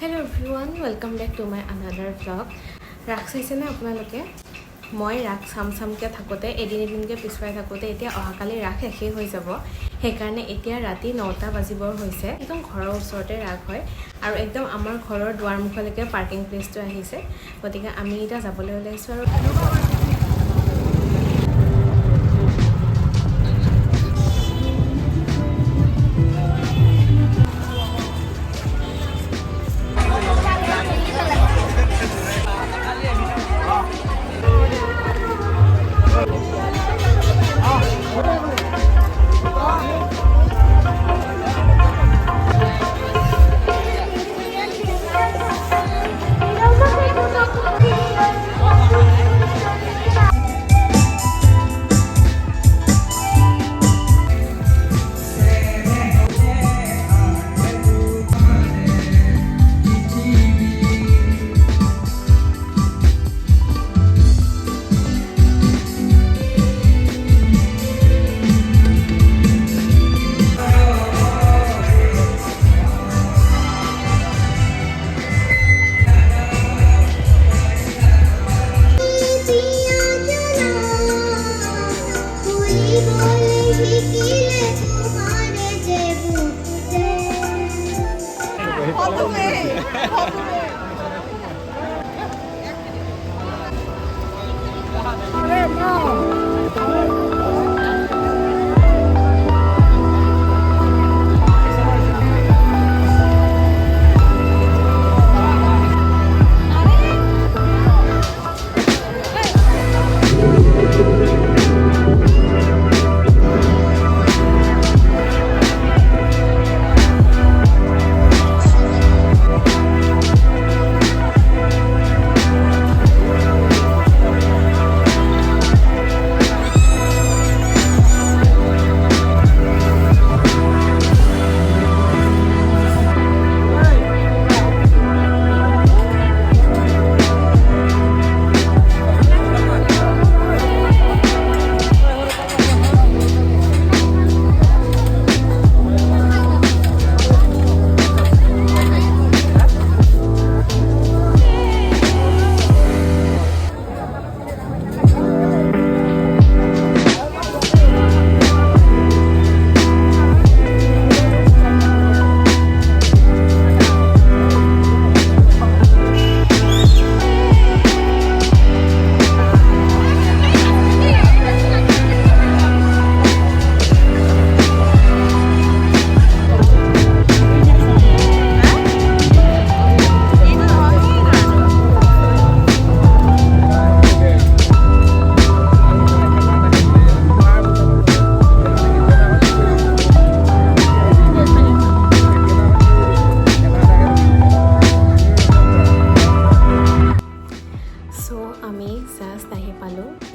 Hello everyone, welcome back to my another vlog. ৰাস চাইছেনে আপোনালোকে? মই ৰাস চামকে থাকোঁতে এদিনকে পিছুৱাই থাকোঁতে এতিয়া অহাকালি ৰাস শেষেই হৈ যাব। সেইকাৰণে এতিয়া ৰাতি 9টা বাজিবৰ হৈছে। একদম ঘৰৰ ওচৰতে ৰাস হয় আৰু একদম আমাৰ ঘৰৰ দুৱাৰমুখলৈকে পাৰ্কিং প্লেচটো আহিছে। গতিকে আমি এতিয়া যাবলৈ ওলাইছোঁ আৰু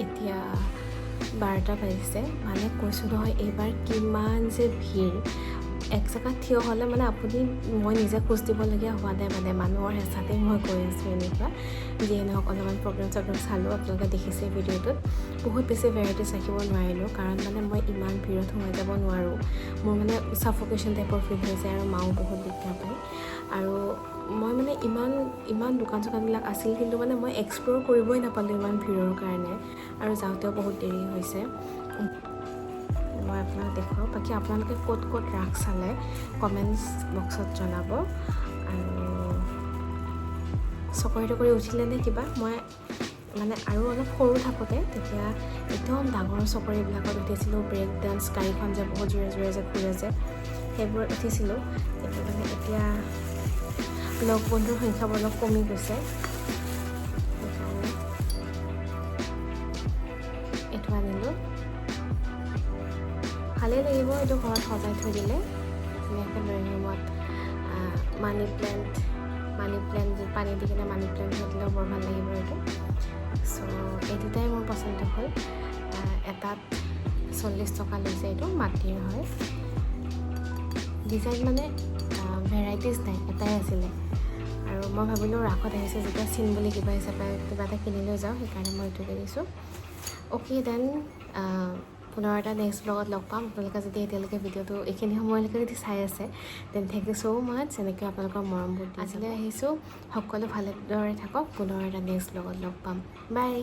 এতিয়া 12টা বাজিছে। মানে কৈছোঁ নহয় এইবাৰ কিমান যে ভিৰ। এক জেগাত থিয় হ'লে মানে মই নিজে খোজ দিবলগীয়া হোৱা নাই, মানে মানুহৰ হেঁচাতেই মই গৈ আছোঁ এনেকুৱা। যিয়ে নহওক অলপমান প্ৰগ্ৰেম চালোঁ, আপোনালোকে দেখিছে ভিডিঅ'টোত। বহুত বেছি ভেৰাইটিজ ৰাখিব নোৱাৰিলোঁ, কাৰণ মানে মই ইমান ভিৰত সোমাই যাব নোৱাৰোঁ। মোৰ মানে ছাফোকেশ্যন টাইপৰ ফিল হৈ যায় আৰু মাও বহুত দিগদাৰ পায়। আৰু মই মানে ইমান দোকান চোকানবিলাক আছিল, কিন্তু মানে মই এক্সপ্ল'ৰ কৰিবই নাপালোঁ ইমান ভিৰৰ কাৰণে। আৰু যাওঁতেও বহুত দেৰি হৈছে। মই আপোনাক দেখুৱাওঁ। বাকী আপোনালোকে ক'ত ৰাস চালে কমেণ্টছ বক্সত জনাব। আৰু চকৰি টকৰি উঠিলে নে কিবা? মই মানে আৰু অলপ সৰু থাকোঁতে তেতিয়া একদম ডাঙৰ চকৰিবিলাকত উঠিছিলোঁ। ব্ৰেক ডান্স গাড়ীখন যে বহুত জোৰে জোৰে যে ঘূৰে যে, সেইবোৰত উঠিছিলোঁ। কিন্তু মানে এতিয়া লগ বন্ধুৰ সংখ্যাবোৰ অলপ কমি গৈছে। সেইকাৰণে এইটো আনিলোঁ। ভালেই লাগিব এইটো ঘৰত সজাই থৈ দিলে। ধুনীয়াকৈ ড্ৰয়িং ৰুমত মানি প্লেণ্ট পানী দি কিনে মানি প্লেণ্ট থৈ দিলেও বৰ ভাল লাগিব এইটো। চ' এই দুটাই মোৰ পচন্দ হ'ল। এটাত 40 টকা লৈছে। এইটো মাটিৰ হয়। ডিজাইন মানে ভেৰাইটিজ নাই, এটাই আছিলে। আৰু মই ভাবিলোঁ ৰাসত আহিছে যেতিয়া চিন বুলি কিবা হিচাপে কিবা এটা কিনি লৈ যাওঁ, সেইকাৰণে মই এইটো কিনিছোঁ। অ'কে দেন পুনৰ এটা নেক্সট ব্লগত লগ পাম। আপোনালোকে যদি এতিয়ালৈকে ভিডিঅ'টো এইখিনি সময়লৈকে যদি চাই আছে দেন থেংক ইউ ছ' মাছ। এনেকৈ আপোনালোকৰ মৰমবোৰ আজিলৈ আহিছোঁ। সকলো ভালদৰে থাকক। পুনৰ এটা নেক্সট ব্লগত লগ পাম। বাই।